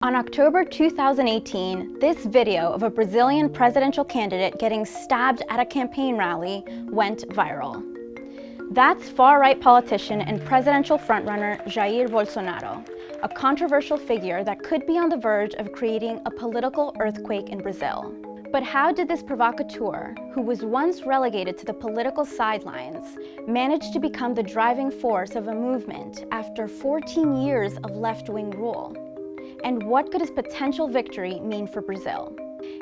On October 2018, this video of a Brazilian presidential candidate getting stabbed at a campaign rally went viral. That's far-right politician and presidential frontrunner Jair Bolsonaro, a controversial figure that could be on the verge of creating a political earthquake in Brazil. But how did this provocateur, who was once relegated to the political sidelines, manage to become the driving force of a movement after 14 years of left-wing rule? And what could his potential victory mean for Brazil?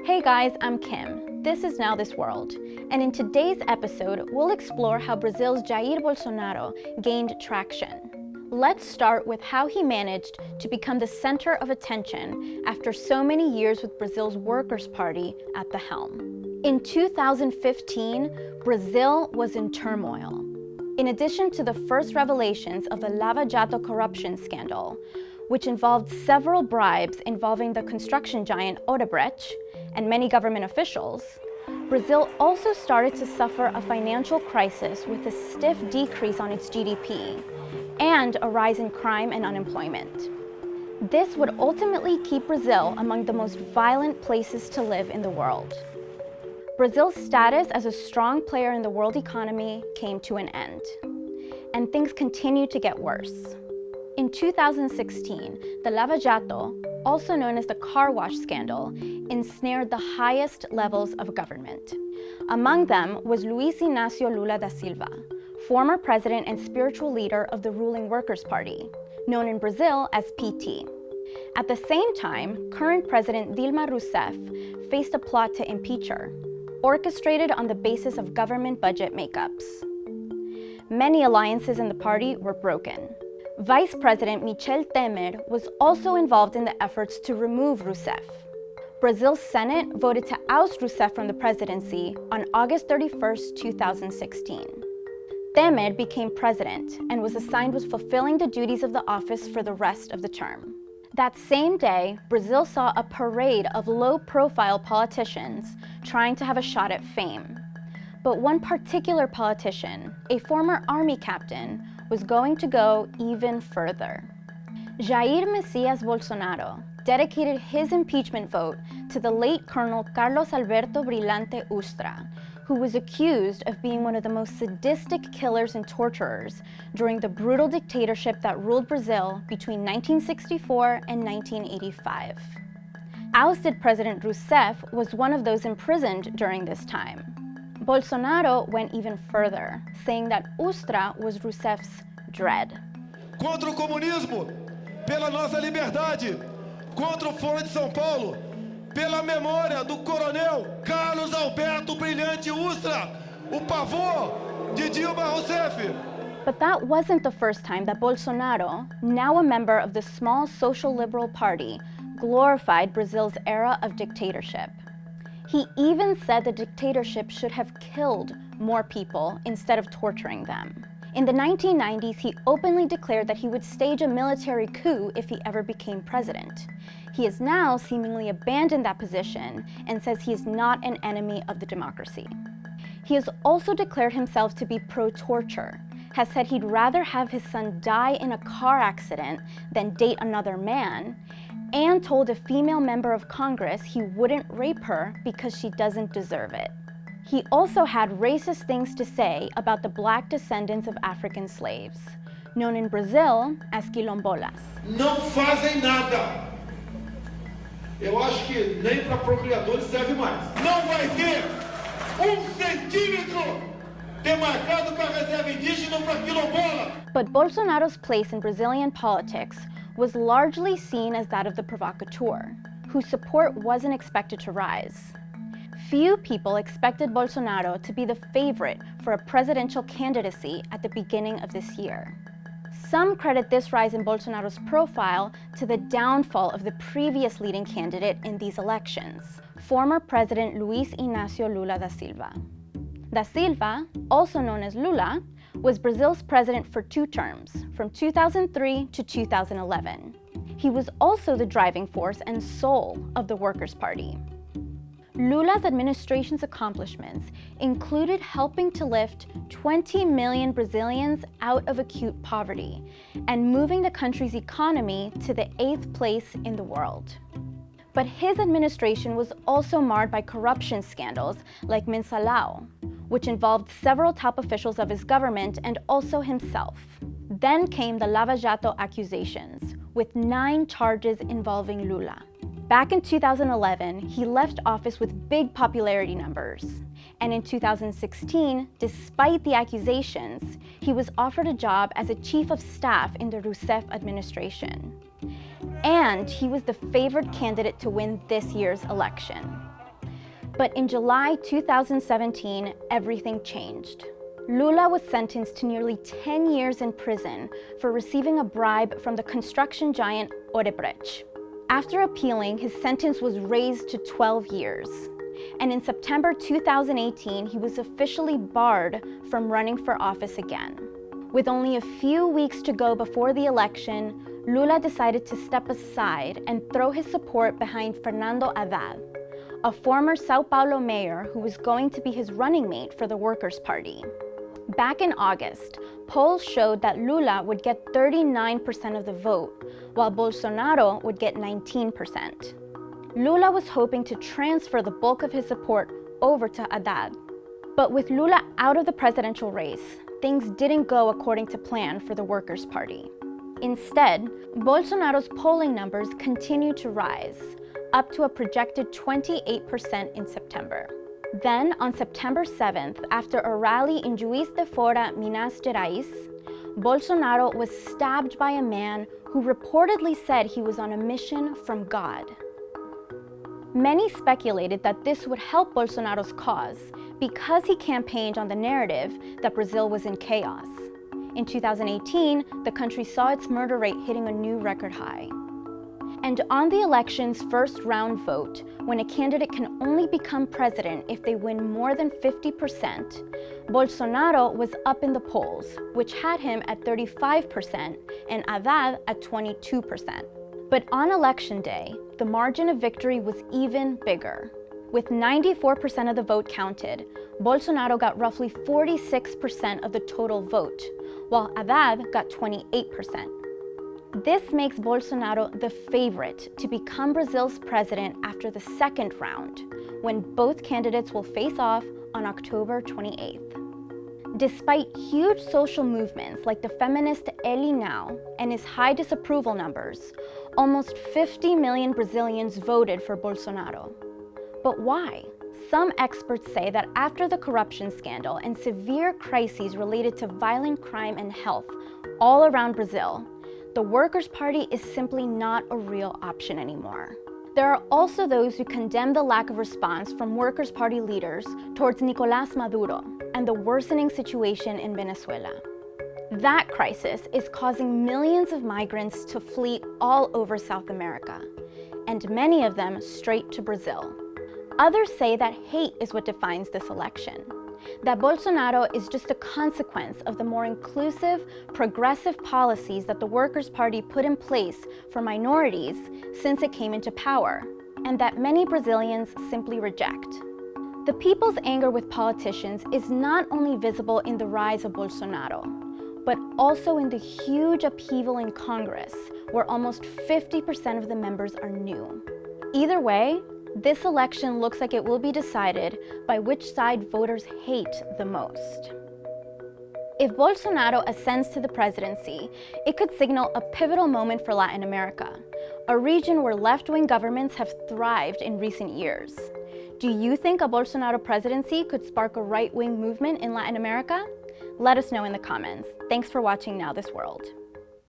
Hey guys, I'm Kim. This is Now This World. And in today's episode, we'll explore how Brazil's Jair Bolsonaro gained traction. Let's start with how he managed to become the center of attention after so many years with Brazil's Workers' Party at the helm. In 2015, Brazil was in turmoil. In addition to the first revelations of the Lava Jato corruption scandal, which involved several bribes involving the construction giant Odebrecht and many government officials, Brazil also started to suffer a financial crisis with a stiff decrease on its GDP and a rise in crime and unemployment. This would ultimately keep Brazil among the most violent places to live in the world. Brazil's status as a strong player in the world economy came to an end, and things continued to get worse. In 2016, the Lava Jato, also known as the car wash scandal, ensnared the highest levels of government. Among them was Luiz Inácio Lula da Silva, former president and spiritual leader of the ruling Workers' Party, known in Brazil as PT. At the same time, current President Dilma Rousseff faced a plot to impeach her, orchestrated on the basis of government budget makeups. Many alliances in the party were broken. Vice President Michel Temer was also involved in the efforts to remove Rousseff. Brazil's Senate voted to oust Rousseff from the presidency on August 31, 2016. Temer became president and was assigned with fulfilling the duties of the office for the rest of the term. That same day, Brazil saw a parade of low-profile politicians trying to have a shot at fame. But one particular politician, a former army captain, was going to go even further. Jair Messias Bolsonaro dedicated his impeachment vote to the late Colonel Carlos Alberto Brilhante Ustra, who was accused of being one of the most sadistic killers and torturers during the brutal dictatorship that ruled Brazil between 1964 and 1985. Ousted President Rousseff was one of those imprisoned during this time. Bolsonaro went even further, saying that Ustra was Rousseff's dread. Contra o comunismo, pela nossa liberdade, contra o Foro de São Paulo, pela memória do coronel Carlos Alberto Brilhante Ustra, o pavor de Dilma Rousseff. But that wasn't the first time that Bolsonaro, now a member of the small social liberal party, glorified Brazil's era of dictatorship. He even said the dictatorship should have killed more people instead of torturing them. In the 1990s, he openly declared that he would stage a military coup if he ever became president. He has now seemingly abandoned that position and says he is not an enemy of the democracy. He has also declared himself to be pro-torture, has said he'd rather have his son die in a car accident than date another man, and told a female member of Congress he wouldn't rape her because she doesn't deserve it. He also had racist things to say about the black descendants of African slaves, known in Brazil as quilombolas. Não fazem nada. Eu acho que nem para procriadores serve mais. Não vai ter centímetro demarcado para reserva indígena para quilombola. But Bolsonaro's place in Brazilian politics was largely seen as that of the provocateur, whose support wasn't expected to rise. Few people expected Bolsonaro to be the favorite for a presidential candidacy at the beginning of this year. Some credit this rise in Bolsonaro's profile to the downfall of the previous leading candidate in these elections, former President Luiz Inácio Lula da Silva. Da Silva, also known as Lula, was Brazil's president for 2 terms, from 2003 to 2011. He was also the driving force and soul of the Workers' Party. Lula's administration's accomplishments included helping to lift 20 million Brazilians out of acute poverty and moving the country's economy to the 8th place in the world. But his administration was also marred by corruption scandals like Mensalão, which involved several top officials of his government and also himself. Then came the Lava Jato accusations, with 9 charges involving Lula. Back in 2011, he left office with big popularity numbers. And in 2016, despite the accusations, he was offered a job as a chief of staff in the Rousseff administration. And he was the favored candidate to win this year's election. But in July 2017, everything changed. Lula was sentenced to nearly 10 years in prison for receiving a bribe from the construction giant Odebrecht. After appealing, his sentence was raised to 12 years. And in September 2018, he was officially barred from running for office again. With only a few weeks to go before the election, Lula decided to step aside and throw his support behind Fernando Haddad, a former São Paulo mayor who was going to be his running mate for the Workers' Party. Back in August, polls showed that Lula would get 39% of the vote, while Bolsonaro would get 19%. Lula was hoping to transfer the bulk of his support over to Haddad. But with Lula out of the presidential race, things didn't go according to plan for the Workers' Party. Instead, Bolsonaro's polling numbers continued to rise, up to a projected 28% in September. Then, on September 7th, after a rally in Juiz de Fora, Minas Gerais, Bolsonaro was stabbed by a man who reportedly said he was on a mission from God. Many speculated that this would help Bolsonaro's cause because he campaigned on the narrative that Brazil was in chaos. In 2018, the country saw its murder rate hitting a new record high. And on the election's first round vote, when a candidate can only become president if they win more than 50%, Bolsonaro was up in the polls, which had him at 35% and Haddad at 22%. But on election day, the margin of victory was even bigger. With 94% of the vote counted, Bolsonaro got roughly 46% of the total vote, while Haddad got 28%. This makes Bolsonaro the favorite to become Brazil's president after the second round, when both candidates will face off on October 28th. Despite huge social movements like the feminist Ele Now and his high disapproval numbers, almost 50 million Brazilians voted for Bolsonaro. But why? Some experts say that after the corruption scandal and severe crises related to violent crime and health all around Brazil, the Workers' Party is simply not a real option anymore. There are also those who condemn the lack of response from Workers' Party leaders towards Nicolás Maduro and the worsening situation in Venezuela. That crisis is causing millions of migrants to flee all over South America, and many of them straight to Brazil. Others say that hate is what defines this election, that Bolsonaro is just a consequence of the more inclusive, progressive policies that the Workers' Party put in place for minorities since it came into power, and that many Brazilians simply reject. The people's anger with politicians is not only visible in the rise of Bolsonaro, but also in the huge upheaval in Congress, where almost 50% of the members are new. Either way, this election looks like it will be decided by which side voters hate the most. If Bolsonaro ascends to the presidency, it could signal a pivotal moment for Latin America, a region where left-wing governments have thrived in recent years. Do you think a Bolsonaro presidency could spark a right-wing movement in Latin America? Let us know in the comments. Thanks for watching Now This World.